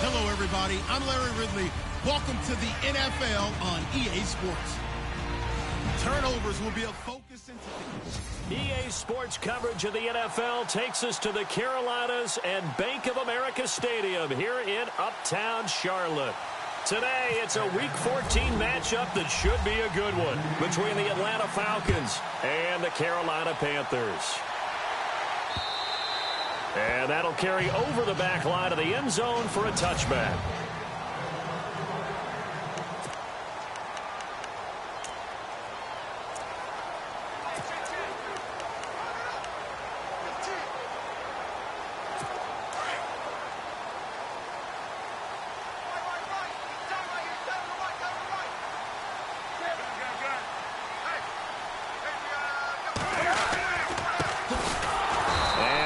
Hello, everybody. I'm Larry Ridley. Welcome to the NFL on EA Sports. Turnovers will be a focus in EA Sports coverage of the NFL takes us to the Carolinas and Bank of America Stadium here in Uptown Charlotte. Today, it's a Week 14 matchup that should be a good one between the Atlanta Falcons and the Carolina Panthers. And that'll carry over the back line of the end zone for a touchback.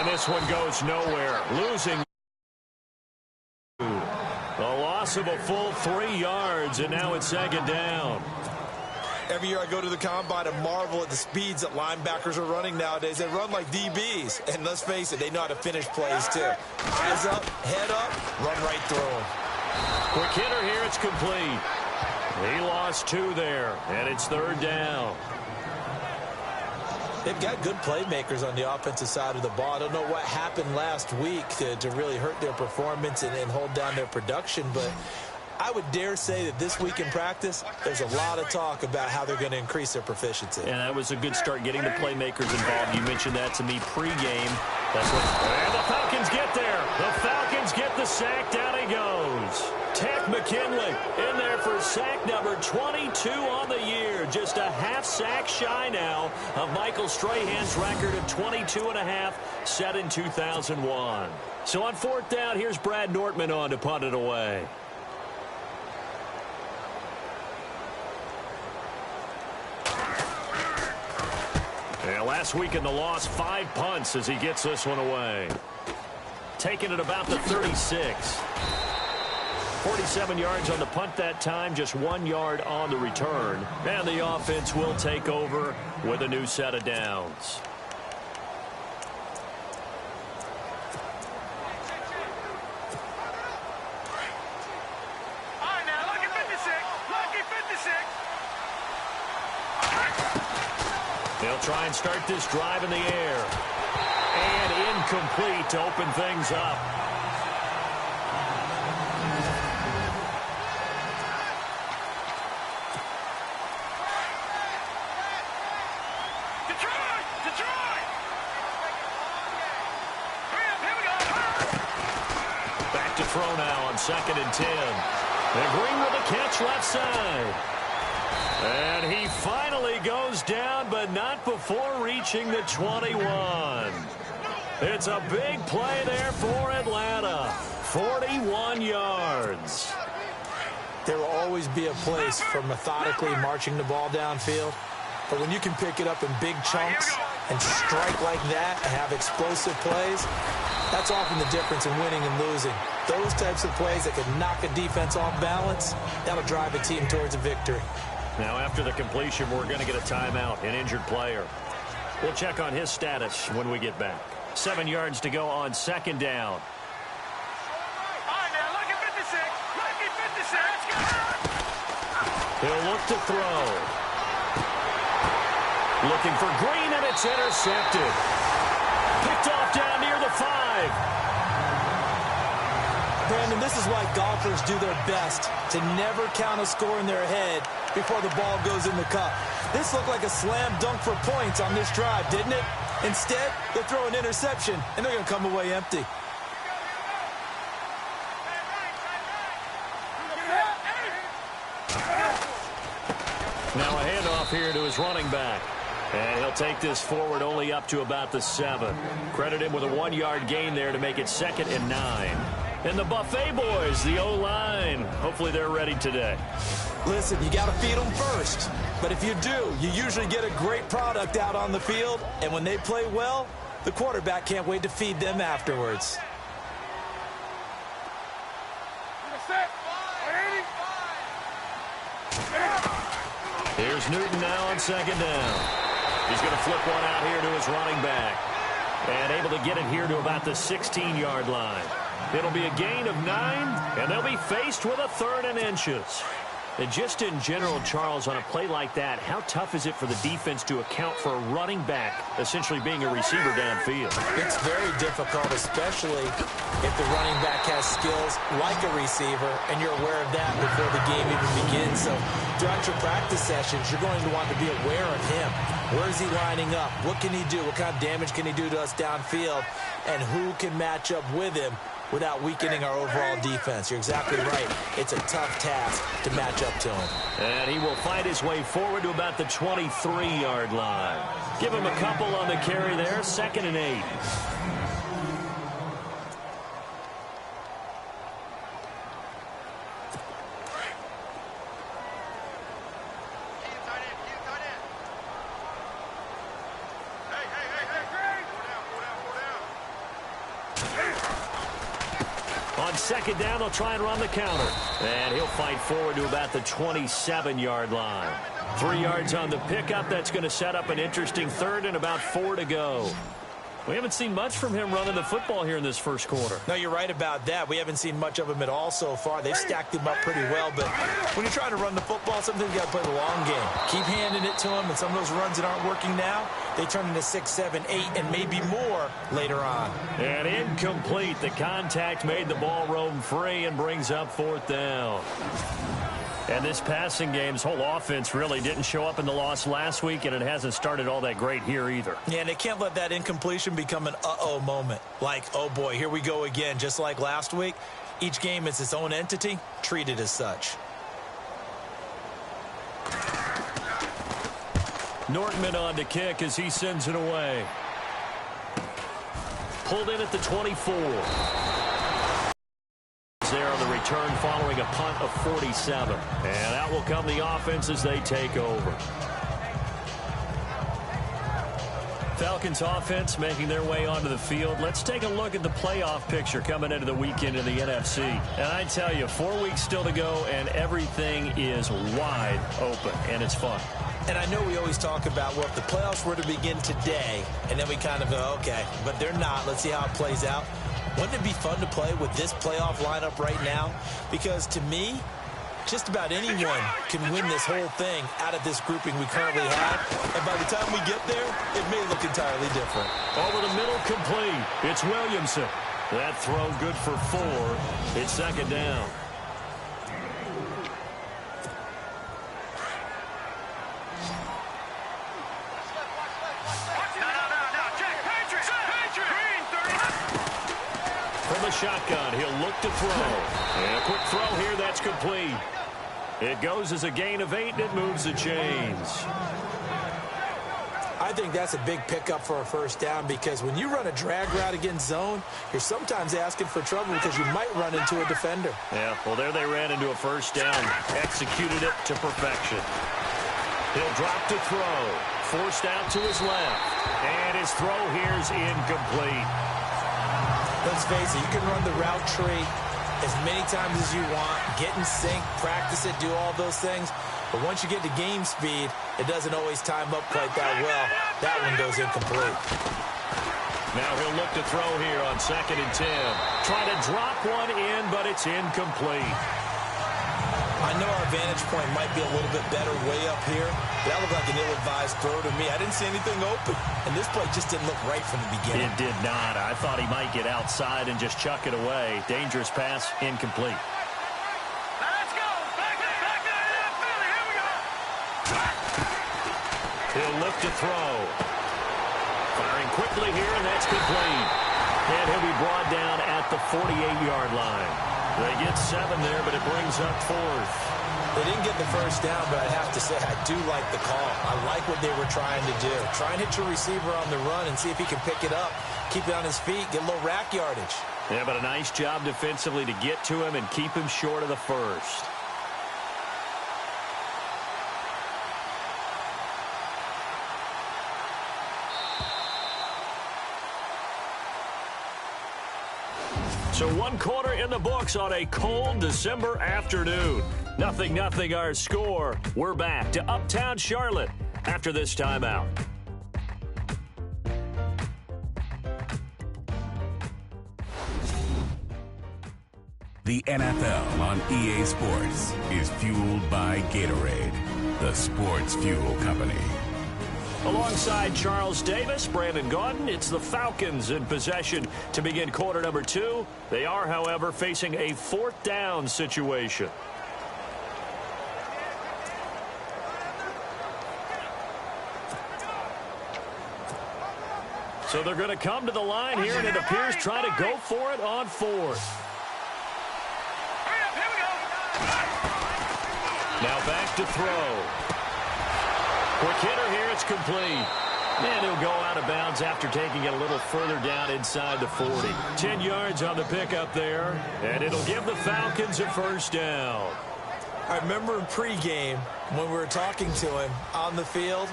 This one goes nowhere, losing a loss of a full 3 yards, and now it's second down. Every year I go to the combine and marvel at the speeds that linebackers are running nowadays. They run like DBs, and let's face it, they know how to finish plays too. Eyes up, head up, run right through them. Quick hitter here, it's complete. He lost 2 there, and it's third down. They've got good playmakers on the offensive side of the ball. I don't know what happened last week to really hurt their performance and hold down their production, but I would dare say that this week in practice, there's a lot of talk about how they're going to increase their proficiency. And that was a good start getting the playmakers involved. You mentioned that to me pregame. That's what. And the Falcons get there. The Falcons get the sack. Down he goes. Tech McKinley in there for sack number 22 on the year. Just a half sack shy now of Michael Strahan's record of 22.5 set in 2001. So on fourth down, here's Brad Nortman on to punt it away. Yeah, last week in the loss, 5 punts as he gets this one away. Taking it about the 36. 47 yards on the punt that time, just 1 yard on the return. And the offense will take over with a new set of downs. All right, now, lucky 56. Lucky 56. They'll try and start this drive in the air. And incomplete to open things up. Back to throw now on 2nd and 10. And Green with a catch left side. And he finally goes down, but not before reaching the 21. It's a big play there for Atlanta. 41 yards. There will always be a place for methodically marching the ball downfield. But when you can pick it up in big chunks and strike like that and have explosive plays, that's often the difference in winning and losing. Those types of plays that can knock a defense off balance, that'll drive a team towards a victory. Now, after the completion, we're going to get a timeout, an injured player. We'll check on his status when we get back. 7 yards to go on 2nd down. All right, now, lucky 56. Lucky 56. He'll look to throw. Looking for Green, and it's intercepted. Picked off down near the 5. Brandon, this is why golfers do their best to never count a score in their head before the ball goes in the cup. This looked like a slam dunk for points on this drive, didn't it? Instead, they'll throw an interception, and they're going to come away empty. Now a handoff here to his running back. And he'll take this forward only up to about the 7. Credit him with a 1 yard gain there to make it 2nd and 9. And the Buffet boys, the O-line, hopefully they're ready today. Listen, you got to feed them first. But if you do, you usually get a great product out on the field. And when they play well, the quarterback can't wait to feed them afterwards. Here's Newton now on 2nd down. He's going to flip one out here to his running back. And able to get it here to about the 16-yard line. It'll be a gain of 9, and they'll be faced with a 3rd and inches. And just in general, Charles, on a play like that, how tough is it for the defense to account for a running back essentially being a receiver downfield? It's very difficult, especially if the running back has skills like a receiver, and you're aware of that before the game even begins. So throughout your practice sessions, you're going to want to be aware of him. Where is he lining up? What can he do? What kind of damage can he do to us downfield? And who can match up with him without weakening our overall defense? You're exactly right. It's a tough task to match up to him. And he will fight his way forward to about the 23-yard line. Give him a couple on the carry there, 2nd and 8. On 2nd down, they'll try and run the counter. And he'll fight forward to about the 27-yard line. 3 yards on the pickup. That's going to set up an interesting 3rd and about 4 to go. We haven't seen much from him running the football here in this first quarter. No, you're right about that. We haven't seen much of him at all so far. They've stacked him up pretty well, but when you're trying to run the football, sometimes you got to play the long game. Keep handing it to him, and some of those runs that aren't working now, they turn into 6, 7, 8, and maybe more later on. And incomplete. The contact made the ball roam free and brings up 4th down. And this passing game's whole offense really didn't show up in the loss last week, and it hasn't started all that great here either. Yeah, and they can't let that incompletion become an uh-oh moment. Like, oh boy, here we go again. Just like last week, each game is its own entity, treated as such. Nortman on to kick as he sends it away. Pulled in at the 24. There on the return following a punt of 47. And out will come the offense as they take over. Falcons offense making their way onto the field. Let's take a look at the playoff picture coming into the weekend in the NFC. And I tell you, 4 weeks still to go, and everything is wide open, and it's fun. And I know we always talk about, well, if the playoffs were to begin today, and then we kind of go, okay, but they're not. Let's see how it plays out. Wouldn't it be fun to play with this playoff lineup right now? Because to me, just about anyone can win this whole thing out of this grouping we currently have. And by the time we get there, it may look entirely different. Over the middle, complete. It's Williamson. That throw good for 4. It's 2nd down. From the shotgun, he'll look to throw. And a quick throw here, that's complete. It goes as a gain of 8, and it moves the chains. I think that's a big pickup for a 1st down, because when you run a drag route against zone, you're sometimes asking for trouble because you might run into a defender. Yeah, well, there they ran into a 1st down. Executed it to perfection. He'll drop to throw. Forced out to his left. And his throw here's incomplete. Let's face it, you can run the route tree as many times as you want, get in sync, practice it, do all those things. But once you get to game speed, it doesn't always time up quite that well. That one goes incomplete. Now he'll look to throw here on 2nd and 10. Try to drop one in, but it's incomplete. I know our vantage point might be a little bit better way up here. That looked like an ill-advised throw to me. I didn't see anything open, and this play just didn't look right from the beginning. It did not. I thought he might get outside and just chuck it away. Dangerous pass, incomplete. Let's go. Back to Philly. Here we go. He'll look to throw. Firing quickly here, and that's complete. And he'll be brought down at the 48-yard line. They get 7 there, but it brings up 4th. They didn't get the 1st down, but I have to say I do like the call. I like what they were trying to do. Try and hit your receiver on the run and see if he can pick it up, keep it on his feet, get a little rack yardage. Yeah, but a nice job defensively to get to him and keep him short of the 1st. So 1 quarter in the books on a cold December afternoon. 0-0 our score. We're back to Uptown Charlotte after this timeout. The NFL on EA Sports is fueled by Gatorade, the sports fuel company. Alongside Charles Davis, Brandon Gaudin, it's the Falcons in possession to begin quarter number 2. They are, however, facing a 4th down situation. So they're going to come to the line here, and it appears try to go for it on 4th. Now back to throw. Quick hitter here, it's complete. And he'll go out of bounds after taking it a little further down inside the 40. 10 yards on the pickup there, and it'll give the Falcons a 1st down. I remember in pregame when we were talking to him on the field,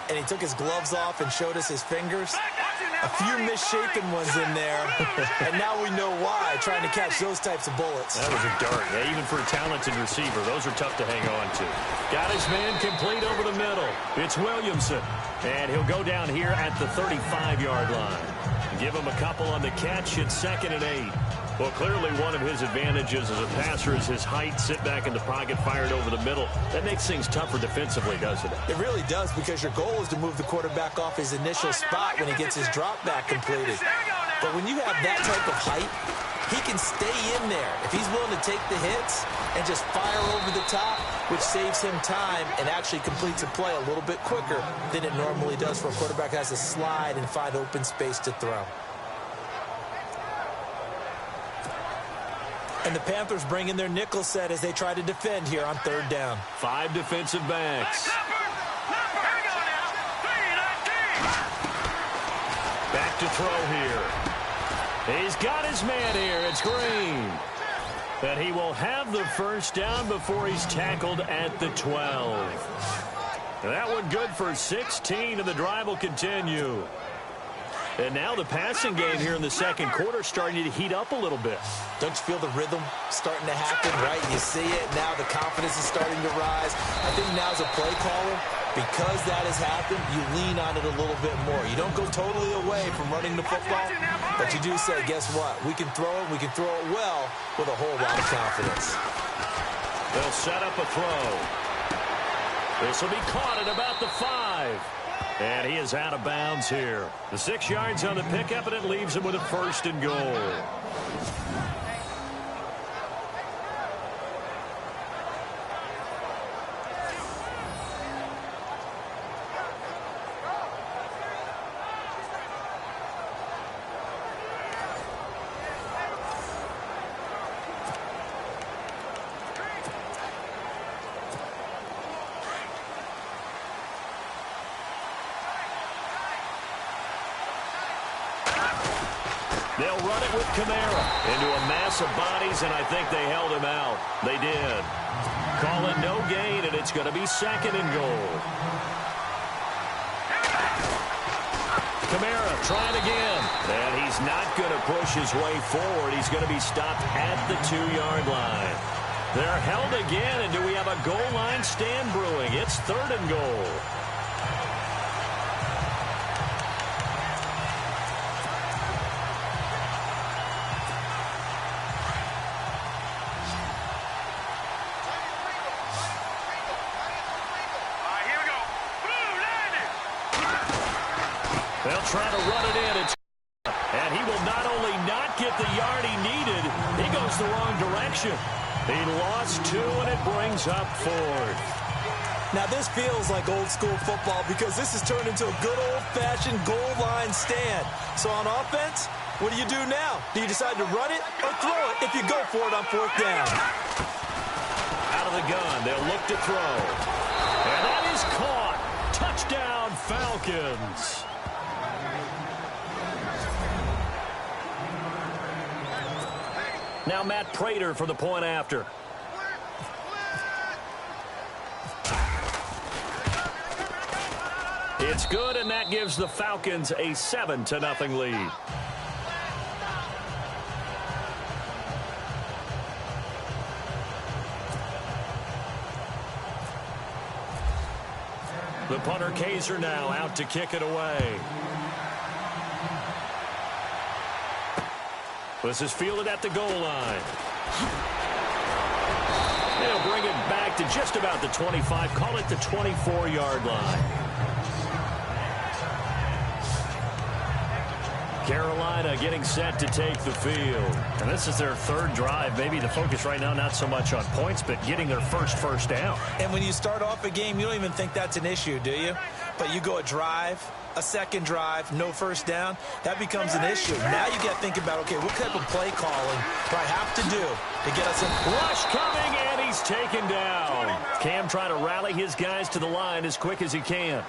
and he took his gloves off and showed us his fingers. A few misshapen ones in there, and now we know why, trying to catch those types of bullets. That was a dart. Yeah, even for a talented receiver, those are tough to hang on to. Got his man complete over the middle. It's Williamson, and he'll go down here at the 35-yard line. Give him a couple on the catch. It's 2nd and 8. Well, clearly one of his advantages as a passer is his height, sit back in the pocket, fired over the middle. That makes things tougher defensively, doesn't it? It really does, because your goal is to move the quarterback off his initial spot when he gets his drop back completed. But when you have that type of height, he can stay in there if he's willing to take the hits and just fire over the top, which saves him time and actually completes a play a little bit quicker than it normally does for a quarterback that has to slide and find open space to throw. And the Panthers bring in their nickel set as they try to defend here on 3rd down. 5 defensive backs. Back to throw here. He's got his man here. It's Green. And he will have the 1st down before he's tackled at the 12. And that one good for 16, and the drive will continue. And now the passing game here in the 2nd quarter starting to heat up a little bit. Don't you feel the rhythm starting to happen, right? You see it. Now the confidence is starting to rise. I think now as a play caller, because that has happened, you lean on it a little bit more. You don't go totally away from running the football, but you do say, guess what? We can throw it. We can throw it well with a whole lot of confidence. They'll set up a throw. This will be caught at about the 5. And he is out of bounds here. The 6 yards on the pickup, and it leaves him with a 1st and goal. They'll run it with Kamara into a mass of bodies, and I think they held him out. They did. Call it no gain, and it's going to be 2nd and goal. Kamara trying again, and he's not going to push his way forward. He's going to be stopped at the 2-yard line. They're held again, and do we have a goal line stand brewing? It's 3rd and goal. They'll try to run it in. And he will not only not get the yard he needed, he goes the wrong direction. He lost 2, and it brings up 4th. Now, this feels like old-school football because this has turned into a good old-fashioned goal line stand. So on offense, what do you do now? Do you decide to run it or throw it if you go for it on 4th down? Out of the gun, they'll look to throw. And that is caught. Touchdown, Falcons. Now Matt Prater for the point after. It's good, and that gives the Falcons a 7-0 lead. The punter Kaiser now out to kick it away. This is fielded at the goal line. back to just about the 25, call it the 24-yard line. Carolina getting set to take the field. And this is their third drive. Maybe the focus right now not so much on points, but getting their first down. And when you start off a game, you don't even think that's an issue, do you? But you go a drive, a second drive, no first down, that becomes an issue. Now you got to think about, okay, what type of play calling do I have to do to get us in? Rush coming, and he's taken down. Cam trying to rally his guys to the line as quick as he can.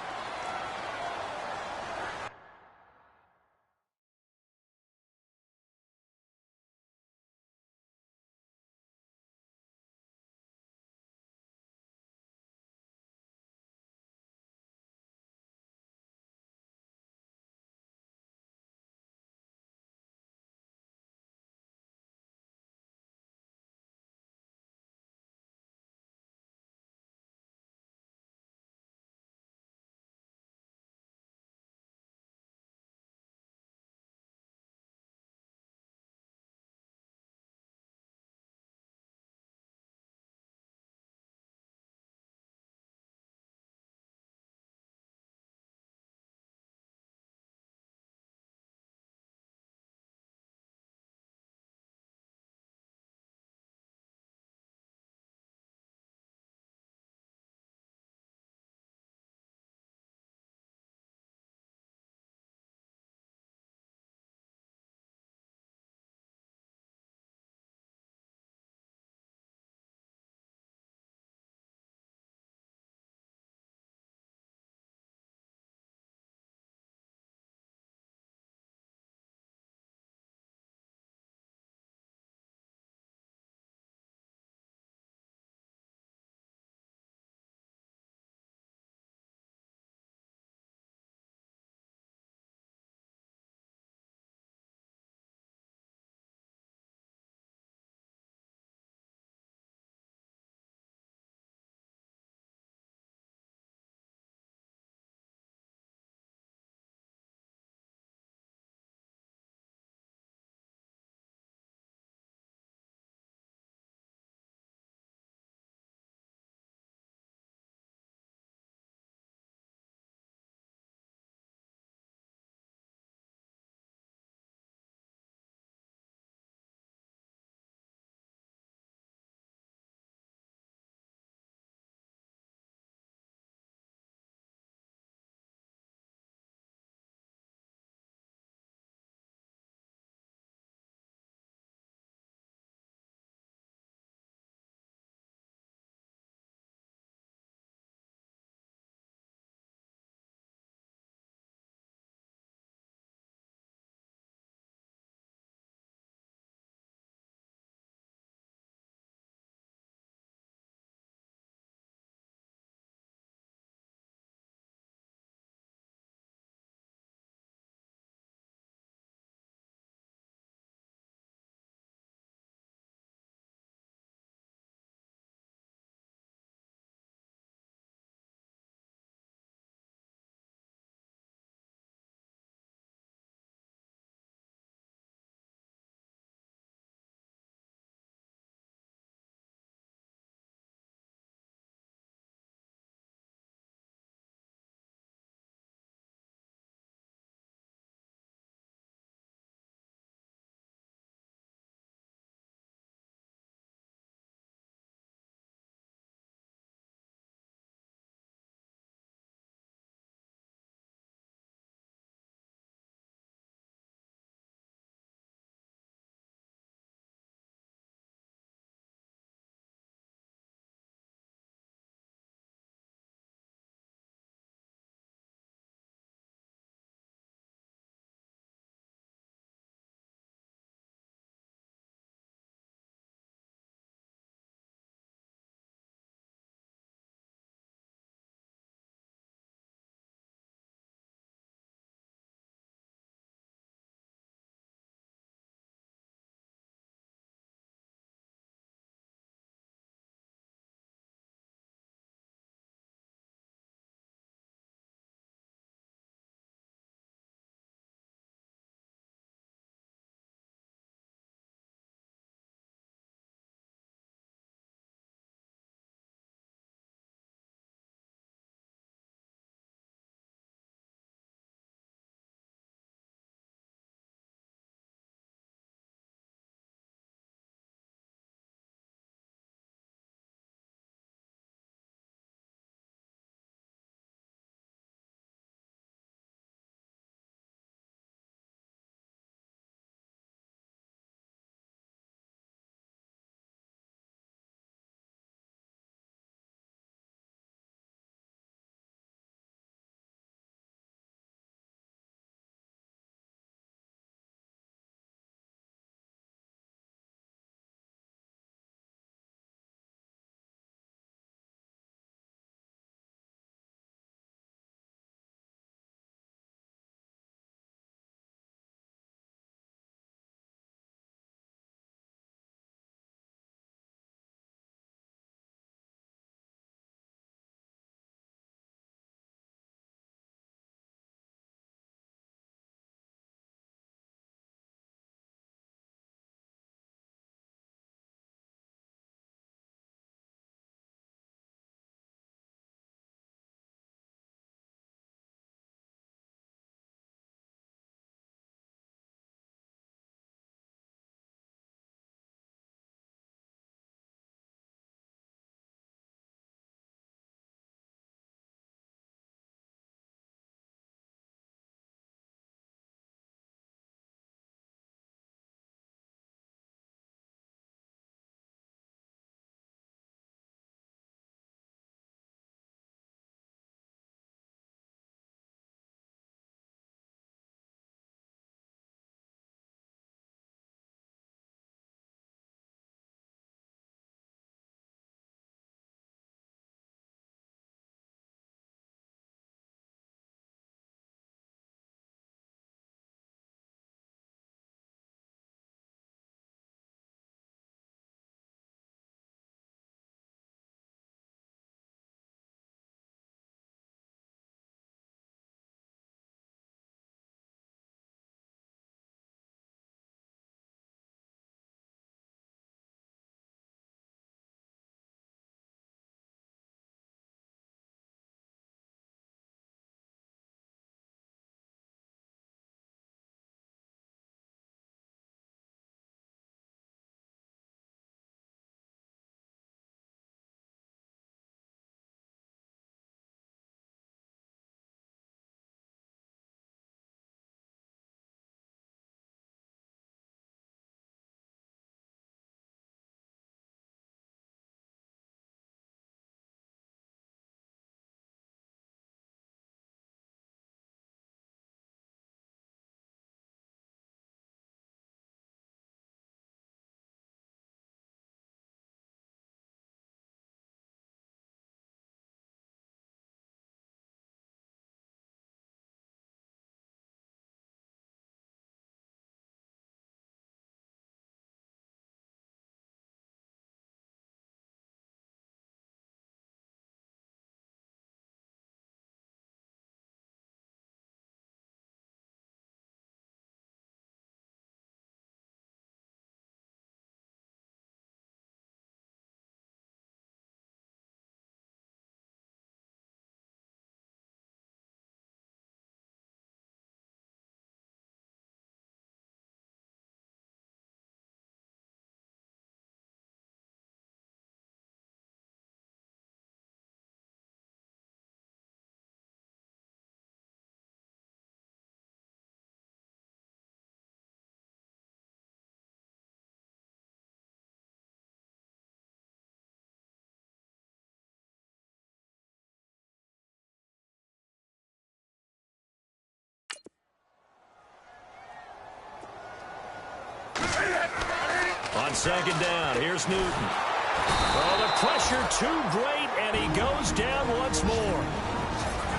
second down. Here's Newton. Oh, the pressure too great, and he goes down once more.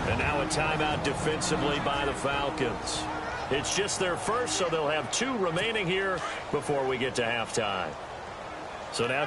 And now a timeout defensively by the Falcons. It's just their first, so they'll have 2 remaining here before we get to halftime. So now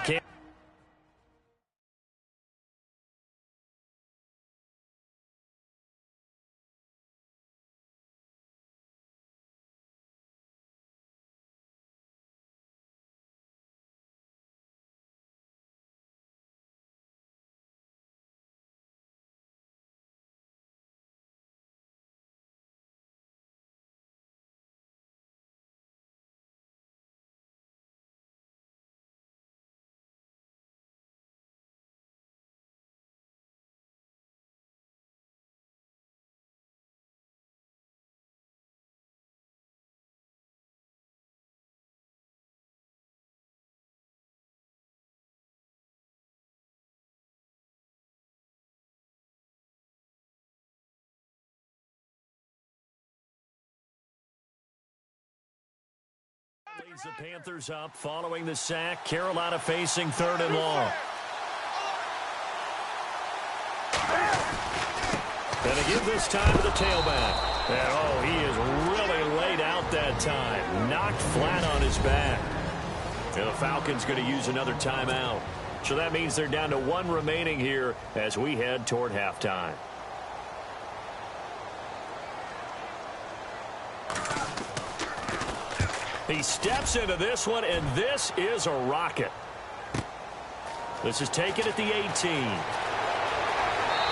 leads the Panthers up following the sack. Carolina facing 3rd and long. And they give this time to the tailback. And, oh, he is really laid out that time. Knocked flat on his back. And the Falcons going to use another timeout. So that means they're down to 1 remaining here as we head toward halftime. He steps into this one, and this is a rocket. This is taken at the 18.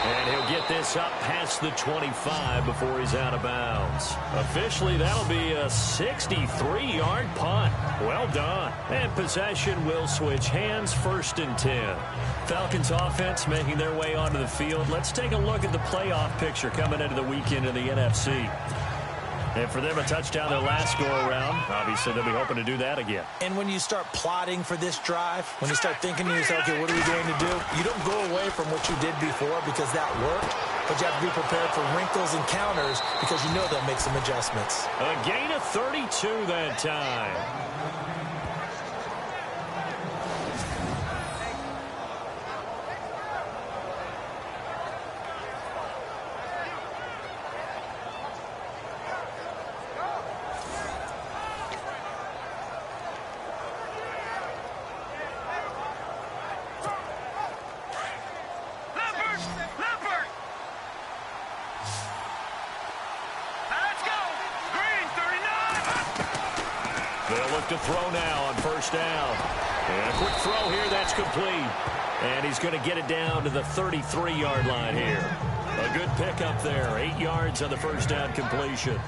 And he'll get this up past the 25 before he's out of bounds. Officially, that'll be a 63-yard punt. Well done. And possession will switch hands, 1st and 10. Falcons offense making their way onto the field. Let's take a look at the playoff picture coming into the weekend in the NFC. And for them, a touchdown their last go-around. Obviously, they'll be hoping to do that again. And when you start plotting for this drive, when you start thinking to yourself, okay, what are we going to do? You don't go away from what you did before because that worked, but you have to be prepared for wrinkles and counters because you know they'll make some adjustments. A gain of 32 that time. To throw now on 1st down. And a quick throw here, that's complete. And he's going to get it down to the 33-yard line here. A good pickup there, 8 yards on the 1st down completion.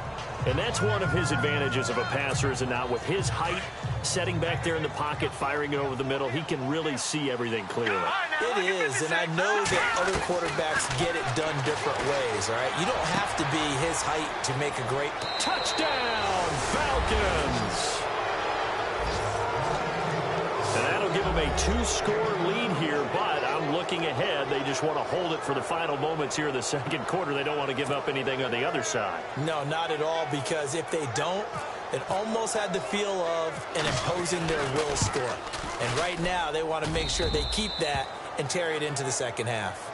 And that's one of his advantages of a passer, is it not? With his height, setting back there in the pocket, firing it over the middle, he can really see everything clearly. It is, and I know that other quarterbacks get it done different ways, all right? You don't have to be his height to make a great touchdown, Falcons. And that'll give them a 2-score lead here, but I'm looking ahead. They just want to hold it for the final moments here in the 2nd quarter. They don't want to give up anything on the other side. No, not at all, because if they don't, it almost had the feel of an imposing their will score. And right now, they want to make sure they keep that and carry it into the 2nd half.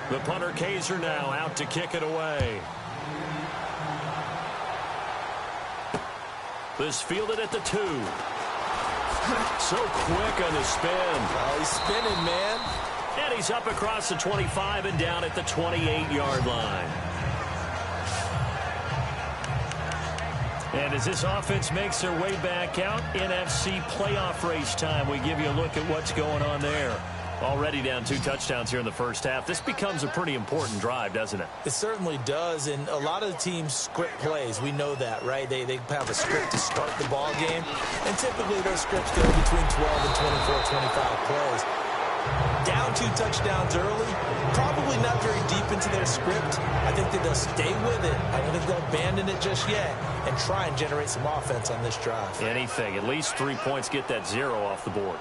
The punter Kaiser now out to kick it away. This fielded at the 2. So quick on the spin. Oh, he's spinning, man. And he's up across the 25 and down at the 28-yard line. And as this offense makes their way back out, NFC playoff race time, we give you a look at what's going on there. Already down 2 touchdowns here in the 1st half. This becomes a pretty important drive, doesn't it? It certainly does, and a lot of the teams script plays. We know that, right? They have a script to start the ball game, and typically those scripts go between 12 and 24, 25 plays. Down 2 touchdowns early, probably not very deep into their script. I think that they'll stay with it. I don't think they'll abandon it just yet and try and generate some offense on this drive. Anything. At least 3 points, get that 0 off the board.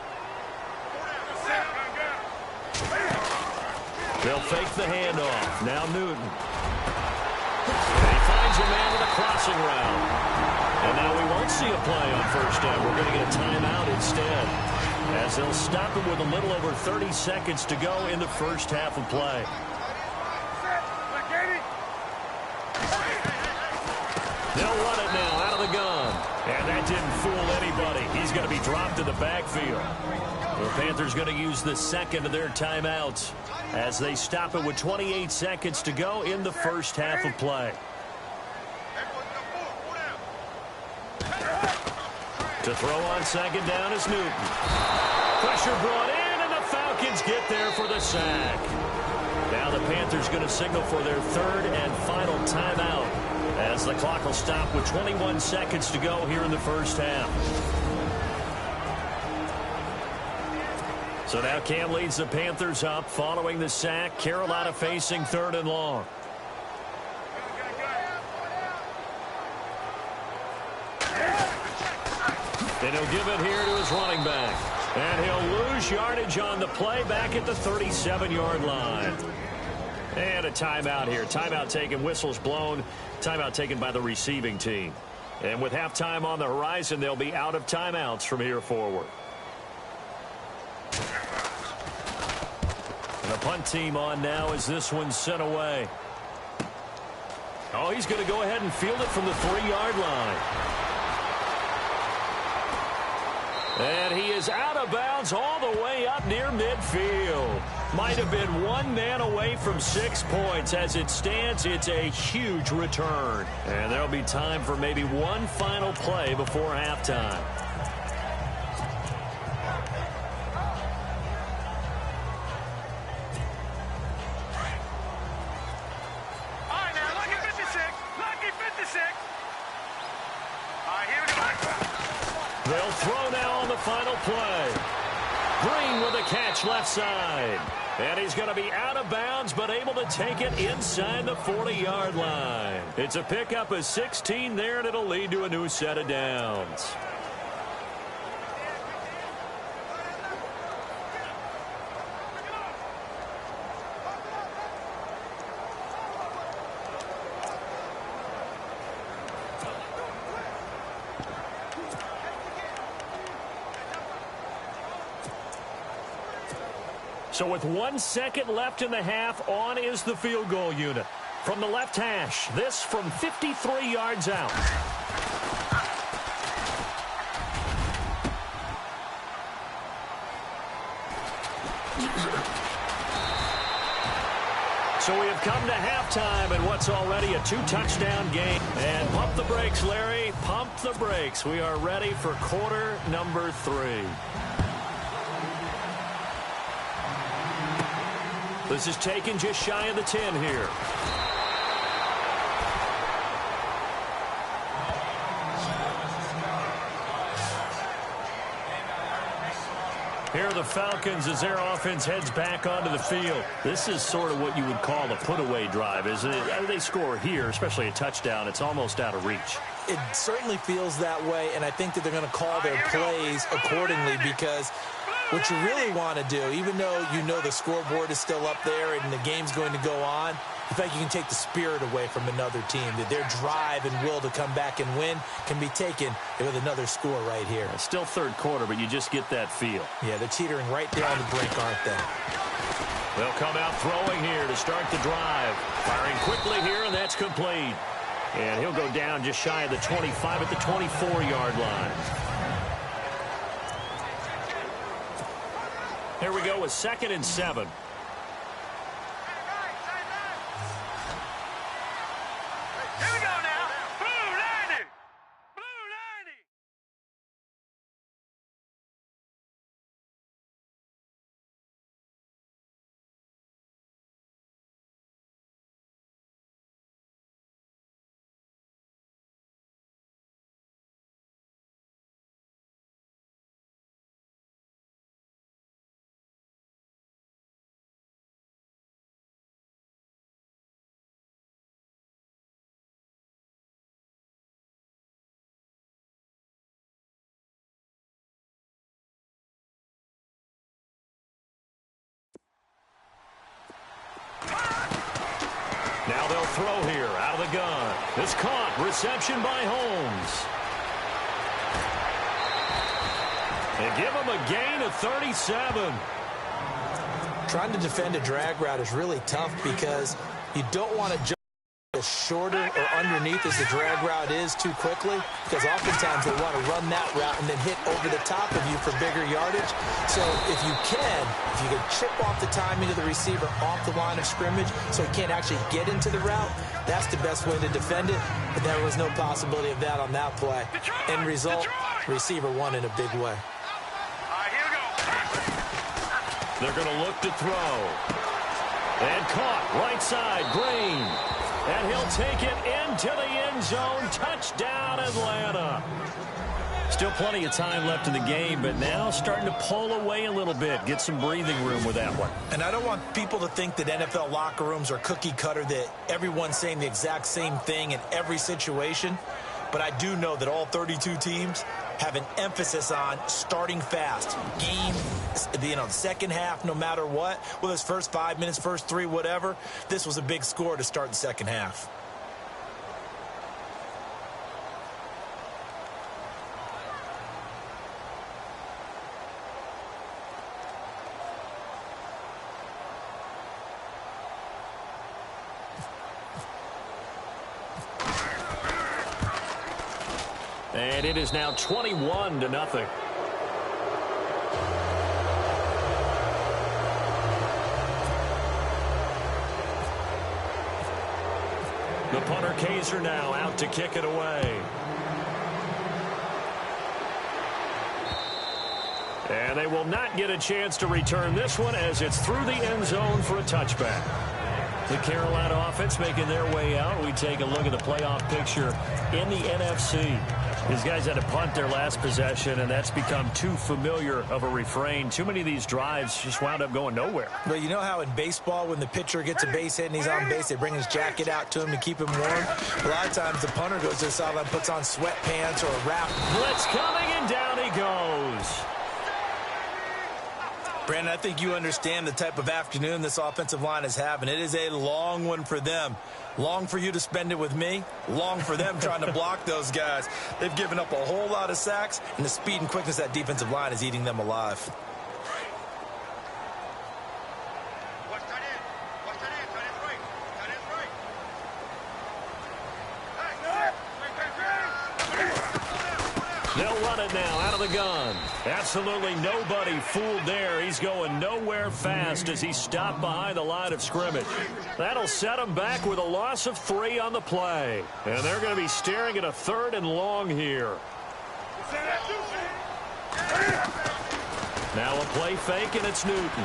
They'll fake the handoff. Now Newton. They find finds a man with a crossing route. And now we won't see a play on first down. We're going to get a timeout instead, as they'll stop him with a little over 30 seconds to go in the first half of play. They'll run it now out of the gun. And that didn't fool anybody. He's going to be dropped in the backfield. The Panthers going to use the second of their timeouts as they stop it with 28 seconds to go in the first half of play. To throw on second down is Newton. Pressure brought in, and the Falcons get there for the sack. Now the Panthers going to signal for their third and final timeout, as the clock will stop with 21 seconds to go here in the first half. So now Cam leads the Panthers up following the sack. Carolina facing third and long. And he'll give it here to his running back. And he'll lose yardage on the play back at the 37-yard line. And a timeout here. Timeout taken, whistles blown. Timeout taken by the receiving team. And with halftime on the horizon, they'll be out of timeouts from here forward. And the punt team on now as this one's sent away. Oh, he's going to go ahead and field it from the 3-yard line. And he is out of bounds all the way up near midfield. Might have been one man away from 6 points. As it stands, it's a huge return. And there'll be time for maybe one final play before halftime. All right, now, lucky 56. Lucky 56. All right, here we go. They'll throw now on the final play. Green with a catch left side. And he's going to be out of bounds, but able to take it inside the 40-yard line. It's a pickup of 16 there, and it'll lead to a new set of downs. So with 1 second left in the half, on is the field goal unit. From the left hash, this from 53 yards out. So we have come to halftime in what's already a 2-touchdown game. And pump the brakes, Larry. Pump the brakes. We are ready for quarter number 3. This is taken just shy of the 10 here. Here are the Falcons as their offense heads back onto the field. This is sort of what you would call a put-away drive, isn't it? As they score here, especially a touchdown, it's almost out of reach. It certainly feels that way, and I think that they're going to call their plays accordingly, because what you really want to do, even though you know the scoreboard is still up there and the game's going to go on, in fact, you can take the spirit away from another team, that their drive and will to come back and win can be taken with another score right here. It's still third quarter, but you just get that feel. Yeah, they're teetering right there on the brink, aren't they? They'll come out throwing here to start the drive. Firing quickly here, and that's complete. And he'll go down just shy of the 25 at the 24-yard line. Here we go with 2nd and 7. throw here out of the gun. It's caught. Reception by Holmes. They give him a gain of 37. Trying to defend a drag route is really tough because you don't want to jump as shorter or underneath as the drag route is too quickly, because oftentimes they want to run that route and then hit over the top of you for bigger yardage. So if you can chip off the timing of the receiver off the line of scrimmage so he can't actually get into the route, that's the best way to defend it. But there was no possibility of that on that play. End result, receiver won in a big way. They're going to look to throw. And caught right side, Green. And he'll take it into the end zone. Touchdown, Atlanta. Still plenty of time left in the game, but now starting to pull away a little bit. Get some breathing room with that one. And I don't want people to think that NFL locker rooms are cookie cutter, that everyone's saying the exact same thing in every situation. But I do know that all 32 teams have an emphasis on starting fast. Game, the second half, no matter what. Whether it's first 5 minutes, first 3, whatever. This was a big score to start the second half. And it is now 21-0. The punter Kaiser now out to kick it away. And they will not get a chance to return this one as it's through the end zone for a touchback. The Carolina offense making their way out. We take a look at the playoff picture in the NFC. These guys had to punt their last possession, and that's become too familiar of a refrain. Too many of these drives just wound up going nowhere. But you know how in baseball, when the pitcher gets a base hit and he's on base, they bring his jacket out to him to keep him warm? A lot of times the punter goes to the sideline, puts on sweatpants or a wrap. Blitz coming, and down he goes. Brandon, I think you understand the type of afternoon this offensive line is having. It is a long one for them. Long for you to spend it with me. Long for them trying to block those guys. They've given up a whole lot of sacks, and the speed and quickness of that defensive line is eating them alive. They'll run it now out of the gun. Absolutely nobody fooled there. He's going nowhere fast as he's stopped behind the line of scrimmage. That'll set him back with a loss of 3 on the play. And they're going to be staring at a 3rd and long here. Now a play fake, and it's Newton.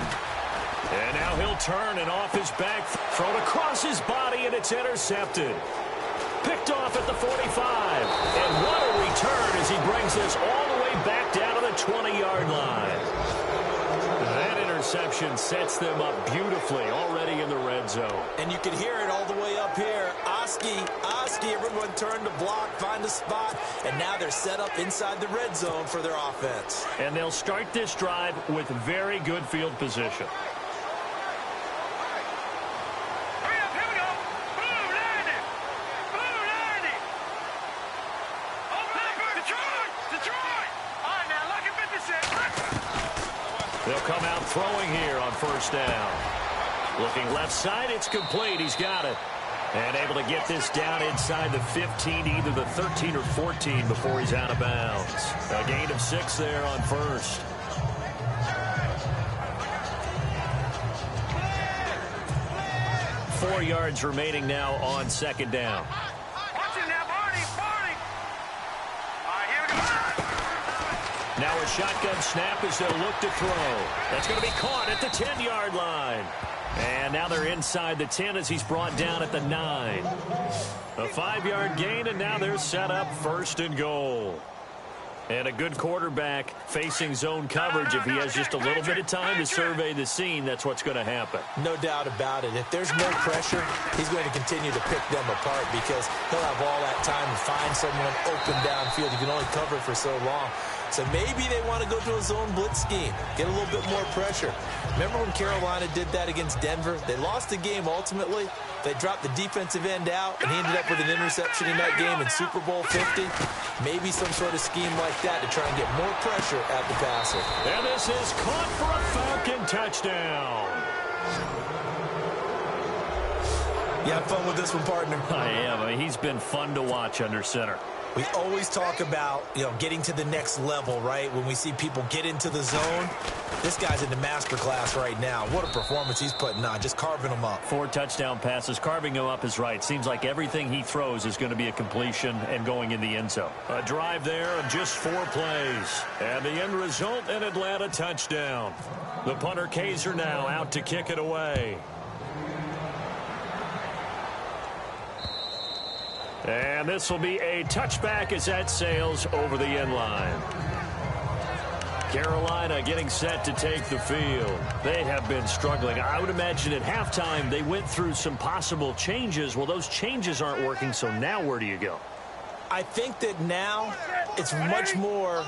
And now he'll turn and off his back, thrown across his body, and it's intercepted. Picked off at the 45. And what a return as he brings this all the way back down to the 20-yard line. That interception sets them up beautifully already in the red zone. And you can hear it all the way up here. Oski, everyone turned to block, find a spot, and now they're set up inside the red zone for their offense. And they'll start this drive with very good field position. They'll come out throwing here on first down. Looking left side, it's complete. He's got it. And able to get this down inside the 15, either the 13 or 14 before he's out of bounds. A gain of 6 there on first. Four yards remaining now on second down. Now a shotgun snap as they'll look to throw. That's going to be caught at the 10-yard line. And now they're inside the 10 as he's brought down at the 9. A 5-yard gain, and now they're set up 1st and goal. And a good quarterback facing zone coverage. If he has just a little bit of time to survey the scene, that's what's going to happen. No doubt about it. If there's no pressure, he's going to continue to pick them apart because he'll have all that time to find someone open downfield. You can only cover for so long. So maybe they want to go to a zone blitz scheme, get a little bit more pressure. Remember when Carolina did that against Denver? They lost the game ultimately. They dropped the defensive end out, and he ended up with an interception in that game in Super Bowl 50. Maybe some sort of scheme like that to try and get more pressure at the passer. And this is caught for a Falcon touchdown. You have fun with this one, partner? I am. I mean, he's been fun to watch under center. We always talk about, getting to the next level, right? When we see people get into the zone, this guy's in the master class right now. What a performance he's putting on, just carving them up. 4 touchdown passes. Carving him up is right. Seems like everything he throws is going to be a completion and going in the end zone. A drive there of just 4 plays. And the end result, an Atlanta touchdown. The punter Kaiser now out to kick it away. And this will be a touchback as that sails over the end line. Carolina getting set to take the field. They have been struggling. I would imagine at halftime they went through some possible changes. Well, those changes aren't working, so now where do you go? I think that now it's much more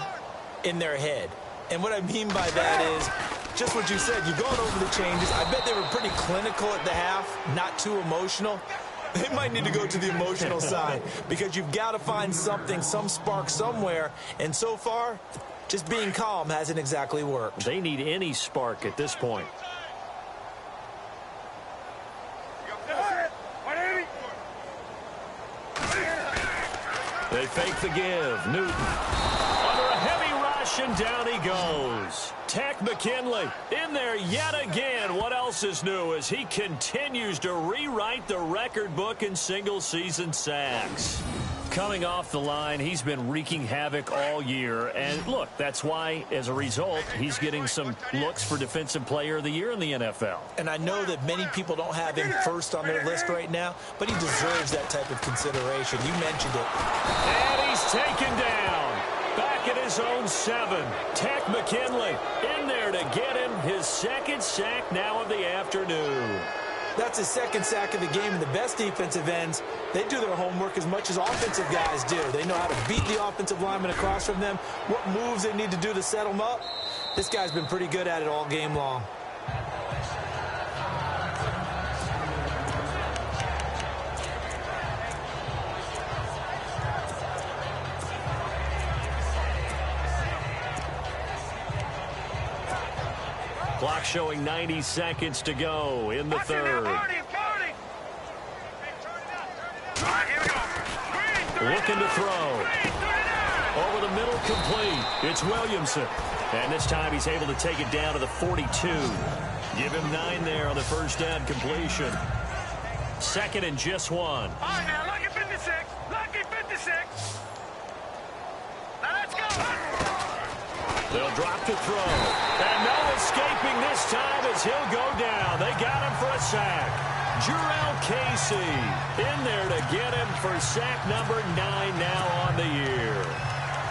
in their head. And what I mean by that is just what you said. You've gone over the changes. I bet they were pretty clinical at the half, not too emotional. They might need to go to the emotional side because you've got to find something, some spark somewhere. And so far, just being calm hasn't exactly worked. They need any spark at this point. They fake the give. Newton under a heavy rush, and down he goes. Tech McKinley in there yet again. What else is new as he continues to rewrite the record book in single-season sacks? Coming off the line, he's been wreaking havoc all year. And look, that's why, as a result, he's getting some looks for Defensive Player of the Year in the NFL. And I know that many people don't have him first on their list right now, but he deserves that type of consideration. You mentioned it. And he's taken down. Back at his own 7. Tech McKinley in there to get him his second sack now of the afternoon. That's his second sack of the game, and the best defensive ends, they do their homework as much as offensive guys do. They know how to beat the offensive lineman across from them, what moves they need to do to set them up. This guy's been pretty good at it all game long. Clock showing 90 seconds to go in the third. Looking to throw. Over the middle, complete. It's Williamson. And this time he's able to take it down to the 42. Give him 9 there on the first down completion. Second and just 1. All right, now, lucky 56. Lucky 56. Now, let's go. They'll drop to throw. And no escaping this time as he'll go down. They got him for a sack. Jurrell Casey in there to get him for sack number 9 now on the year.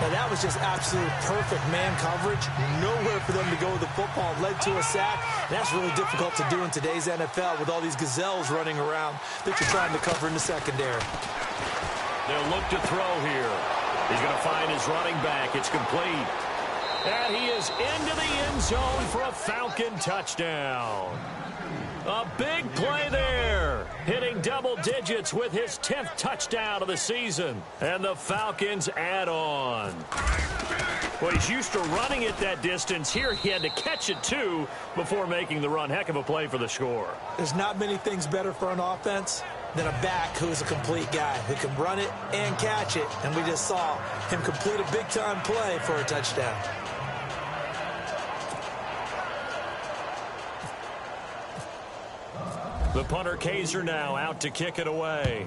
Now, that was just absolute perfect man coverage. Nowhere for them to go with the football. Led to a sack. That's really difficult to do in today's NFL with all these gazelles running around that you're trying to cover in the secondary. They'll look to throw here. He's going to find his running back. It's complete. And he is into the end zone for a Falcon touchdown. A big play there. Hitting double digits with his 10th touchdown of the season. And the Falcons add on. Well, he's used to running it that distance. Here he had to catch it, too, before making the run. Heck of a play for the score. There's not many things better for an offense than a back who's a complete guy who can run it and catch it. And we just saw him complete a big-time play for a touchdown. The punter Kaiser now out to kick it away.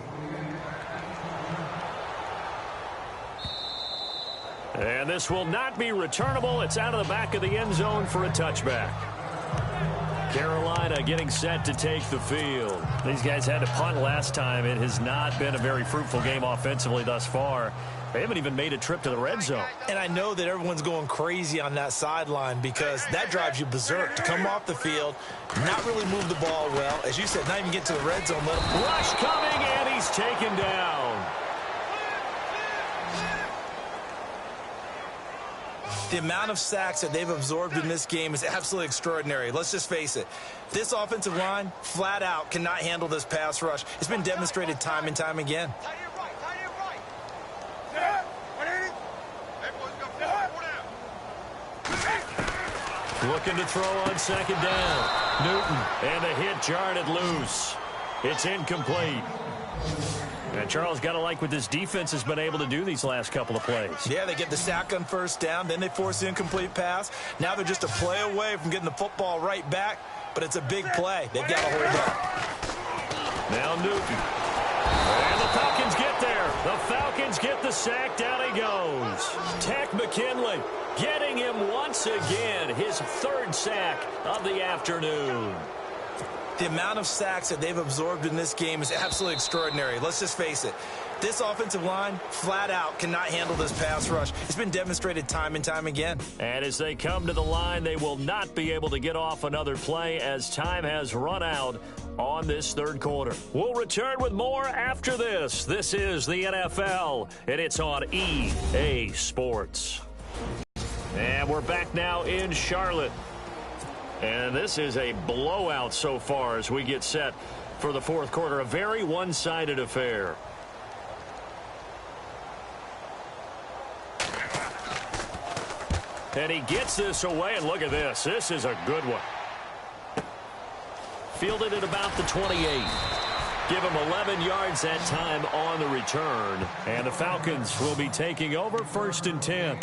And this will not be returnable. It's out of the back of the end zone for a touchback. Carolina getting set to take the field. These guys had to punt last time. It has not been a very fruitful game offensively thus far. They haven't even made a trip to the red zone. And I know that everyone's going crazy on that sideline because that drives you berserk to come off the field, not really move the ball well. As you said, not even get to the red zone. Let him rush coming, and he's taken down. The amount of sacks that they've absorbed in this game is absolutely extraordinary. Let's just face it. This offensive line, flat out, cannot handle this pass rush. It's been demonstrated time and time again. Looking to throw on second down. Newton, and the hit jarred it loose. It's incomplete. And Charles, got to like what this defense has been able to do these last couple of plays. Yeah, they get the sack on first down, then they force the incomplete pass. Now they're just a play away from getting the football right back, but it's a big play. They've got to hold up. Now Newton. And the Falcons get there. The Falcons get the sack. Down he goes. Takk McKinley getting him once again. His third sack of the afternoon. The amount of sacks that they've absorbed in this game is absolutely extraordinary. Let's just face it. This offensive line, flat out, cannot handle this pass rush. It's been demonstrated time and time again. And as they come to the line, they will not be able to get off another play as time has run out on this third quarter. We'll return with more after this. This is the NFL, and it's on EA Sports. And we're back now in Charlotte. And this is a blowout so far as we get set for the fourth quarter. A very one-sided affair. And he gets this away, and look at this. This is a good one. Fielded at about the 28. Give him 11 yards that time on the return. And the Falcons will be taking over 1st and 10.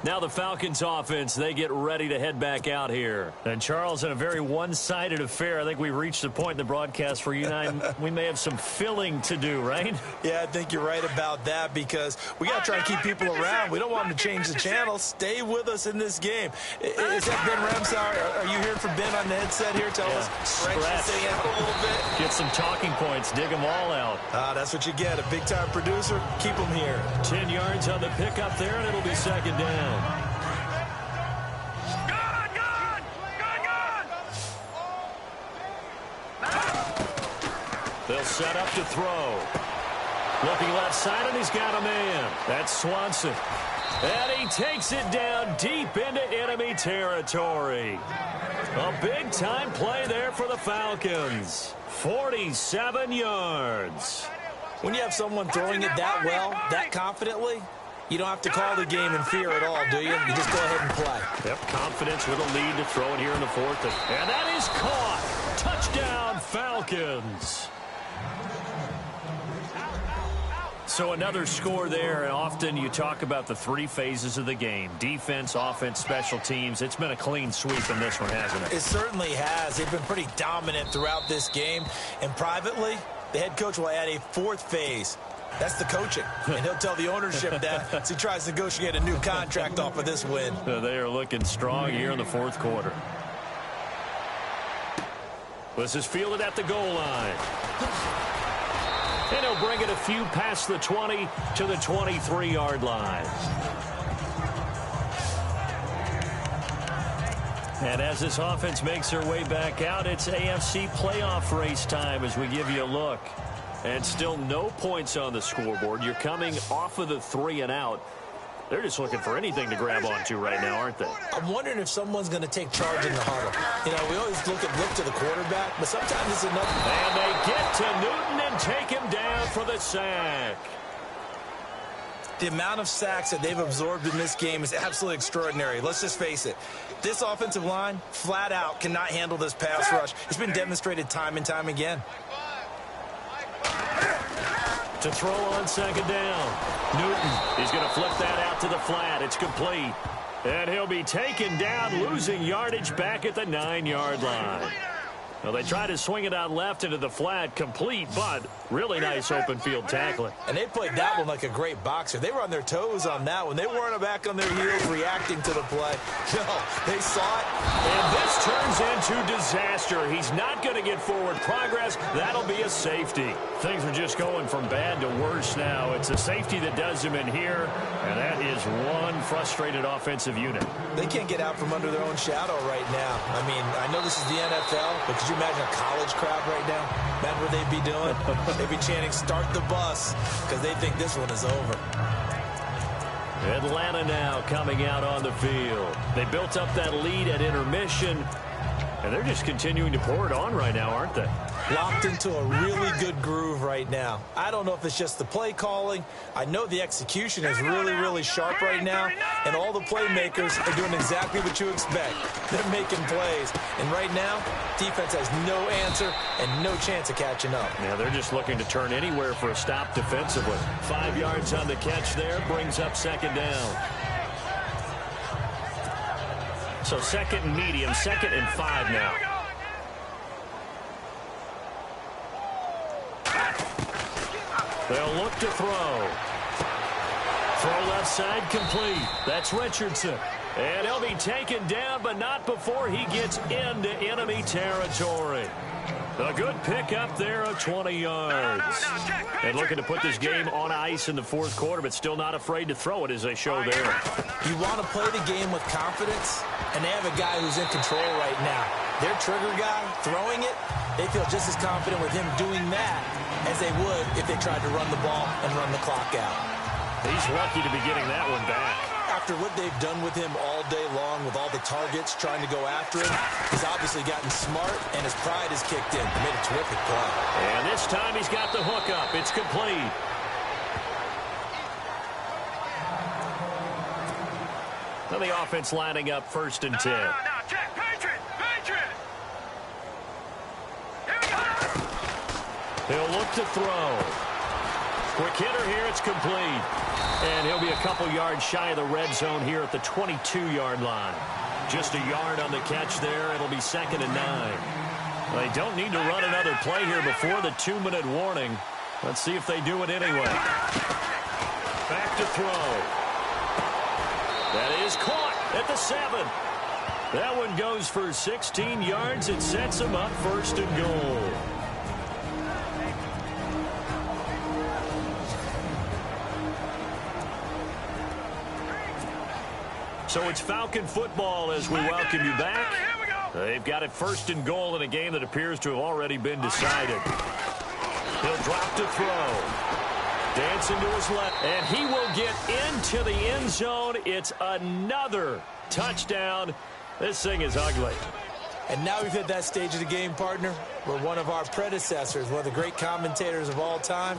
Now the Falcons offense, they get ready to head back out here. And Charles, in a very one-sided affair, I think we've reached the point in the broadcast where you and I, we may have some filling to do, right? Yeah, I think you're right about that because we got to try to keep people around. We don't want them to change the channel. Stay with us in this game. Is that Ben Ramsauer? Are you hearing from Ben on the headset here? Tell us. Stretch this thing out a little bit. Get some talking points. Dig them all out. That's what you get. A big-time producer. Keep them here. 10 yards on the pickup there, and it'll be second down. They'll set up to throw. Looking left side, and he's got a man. That's Swanson. And he takes it down deep into enemy territory. A big-time play there for the Falcons. 47 yards. When you have someone throwing it that well, that confidently, you don't have to call the game in fear at all, do you? You just go ahead and play. Yep, confidence with a lead to throw it here in the fourth. And that is caught. Touchdown, Falcons. So another score there, and often you talk about the three phases of the game. Defense, offense, special teams. It's been a clean sweep in this one, hasn't it? It certainly has. They've been pretty dominant throughout this game. And privately, the head coach will add a fourth phase. That's the coaching. And he'll tell the ownership that as he tries to negotiate a new contract off of this win. They are looking strong here in the fourth quarter. This is fielded at the goal line. And he'll bring it a few past the 20 to the 23-yard line. And as this offense makes their way back out, it's AFC playoff race time as we give you a look. And still no points on the scoreboard. You're coming off of the 3 and out. They're just looking for anything to grab onto right now, aren't they? I'm wondering if someone's going to take charge in the huddle. You know, we always look to the quarterback, but sometimes it's enough. And they get to Newton and take him down for the sack. The amount of sacks that they've absorbed in this game is absolutely extraordinary. Let's just face it. This offensive line, flat out, cannot handle this pass rush. It's been demonstrated time and time again. To throw on second down. Newton, he's going to flip that out to the flat. It's complete. And he'll be taken down, losing yardage back at the 9-yard line. Well, they try to swing it out left into the flat, complete, but really nice open field tackling. And they played that one like a great boxer. They were on their toes on that one. They weren't back on their heels reacting to the play. No, they saw it. And this turns into disaster. He's not going to get forward progress. That'll be a safety. Things are just going from bad to worse now. It's a safety that does him in here, and that is one frustrated offensive unit. They can't get out from under their own shadow right now. I mean, I know this is the NFL, but could you imagine a college crowd right now? Imagine what they'd be doing. They'd be chanting, "Start the bus," because they think this one is over. Atlanta now coming out on the field. They built up that lead at intermission, and they're just continuing to pour it on right now, aren't they? Locked into a really good groove right now. I don't know if it's just the play calling. I know the execution is really, really sharp right now, and all the playmakers are doing exactly what you expect. They're making plays, and right now, defense has no answer and no chance of catching up. Yeah, they're just looking to turn anywhere for a stop defensively. 5 yards on the catch there, brings up second down. So second and medium, 2nd and 5 now. They'll look to throw. Throw left side complete. That's Richardson. And he'll be taken down, but not before he gets into enemy territory. A good pickup there of 20 yards. And looking to put this game on ice in the 4th quarter, but still not afraid to throw it as they show there. You want to play the game with confidence, and they have a guy who's in control right now. Their trigger guy throwing it, they feel just as confident with him doing that as they would if they tried to run the ball and run the clock out. He's lucky to be getting that one back. After what they've done with him all day long with all the targets trying to go after him, he's obviously gotten smart, and his pride has kicked in. He made a terrific play. And this time he's got the hook up. It's complete. Now the offense lining up 1st and 10. Check, Patriot! Here we go! He'll look to throw. Quick hitter here, it's complete. And he'll be a couple yards shy of the red zone here at the 22-yard line. Just a yard on the catch there. It'll be 2nd and 9. They don't need to run another play here before the 2-minute warning. Let's see if they do it anyway. Back to throw. That is caught at the 7. That one goes for 16 yards. It sets them up 1st and goal. So it's Falcon football as we welcome you back. They've got it 1st and goal in a game that appears to have already been decided. He'll drop to throw. Dancing to his left, and he will get into the end zone. It's another touchdown. This thing is ugly. And now we've hit that stage of the game, partner, where one of our predecessors, one of the great commentators of all time,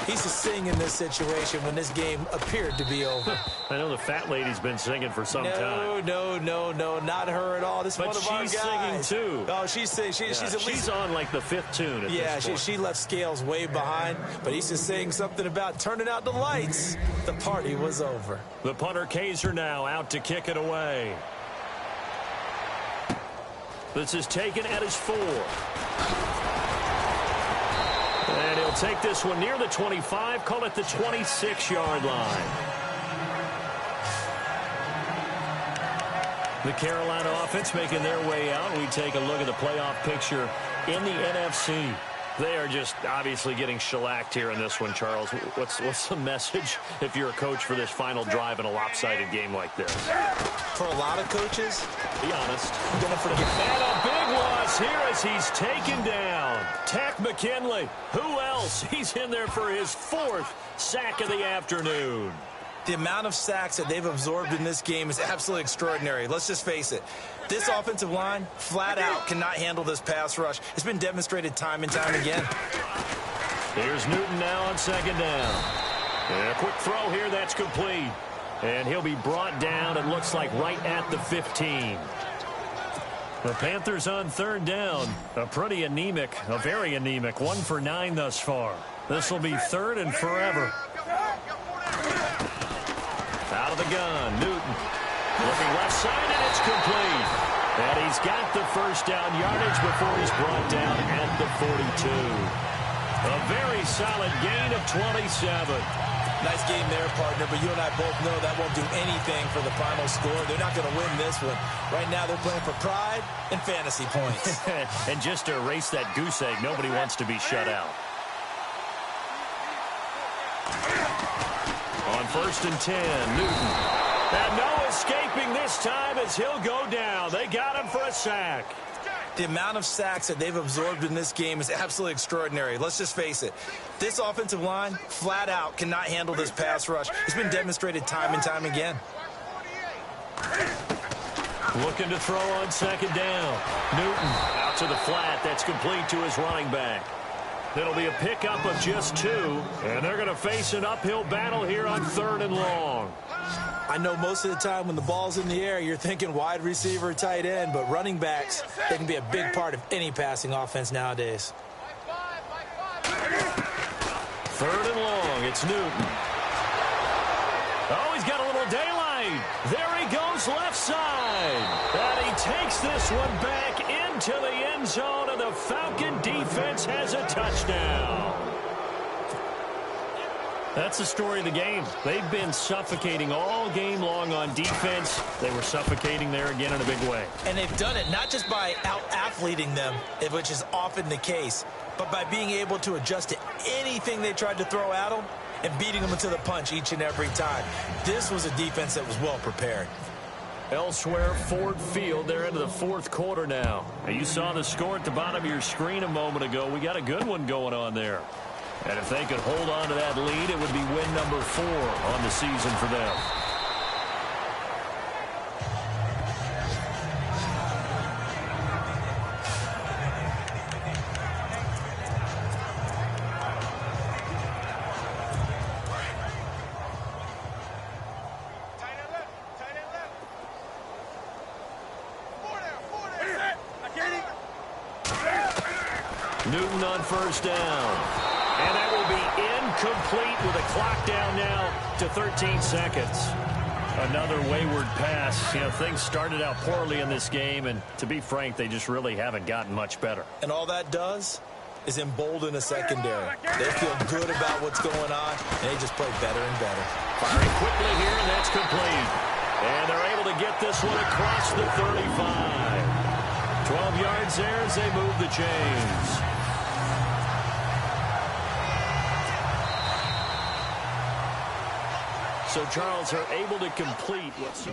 he's to sing in this situation when this game appeared to be over. I know the fat lady's been singing for some time. No, not her at all. This is one of our guys. But she's singing too. Oh, she's singing. She's on like the 5th tune at this point. she left Scales way behind, but he's just saying something about turning out the lights. The party was over. The punter Kaiser now out to kick it away. This is taken at his 4. And he'll take this one near the 25, call it the 26-yard line. The Carolina offense making their way out. We take a look at the playoff picture in the NFC. They are just obviously getting shellacked here in this one, Charles. What's the message if you're a coach for this final drive in a lopsided game like this? For a lot of coaches, be honest, I'm going to forget. And a big loss here as he's taken down. Takk McKinley. Who else? He's in there for his 4th sack of the afternoon. The amount of sacks that they've absorbed in this game is absolutely extraordinary. Let's just face it. This offensive line, flat out, cannot handle this pass rush. It's been demonstrated time and time again. Here's Newton now on 2nd down. And a quick throw here, that's complete. And he'll be brought down, it looks like, right at the 15. The Panthers on 3rd down. A pretty anemic, a very anemic, 1 for 9 thus far. This will be 3rd and forever. Out of the gun, Newton. Looking left side, and it's complete. And he's got the 1st down yardage before he's brought down at the 42. A very solid gain of 27. Nice game there, partner, but you and I both know that won't do anything for the final score. They're not going to win this one. Right now they're playing for pride and fantasy points. And just to erase that goose egg, nobody wants to be shut out. On 1st and 10, Newton. And no escaping this time as he'll go down. They got him for a sack. The amount of sacks that they've absorbed in this game is absolutely extraordinary. Let's just face it. This offensive line, flat out, cannot handle this pass rush. It's been demonstrated time and time again. Looking to throw on second down. Newton out to the flat. That's complete to his running back. It'll be a pickup of just 2, and they're going to face an uphill battle here on 3rd and long. I know most of the time when the ball's in the air, you're thinking wide receiver, tight end, but running backs, they can be a big part of any passing offense nowadays. 3rd and long, it's Newton. Oh, he's got a little daylight. There he goes left side. And he takes this one back into the end zone, and the Falcon defense has a touchdown. That's the story of the game. They've been suffocating all game long on defense. They were suffocating there again in a big way. And they've done it not just by out-athleting them, which is often the case, but by being able to adjust to anything they tried to throw at them and beating them into the punch each and every time. This was a defense that was well prepared. Elsewhere, Ford Field, they're into the 4th quarter now. You saw the score at the bottom of your screen a moment ago. We got a good one going on there. And if they could hold on to that lead, it would be win number 4 on the season for them. Newton on first down. And that will be incomplete with a clock down now to 13 seconds. Another wayward pass. You know, things started out poorly in this game, and to be frank, they just really haven't gotten much better. And all that does is embolden a secondary. They feel good about what's going on, and they just play better and better. Firing quickly here, and that's complete. And they're able to get this one across the 35. 12 yards there as they move the chains. So Charles are able to complete what's so...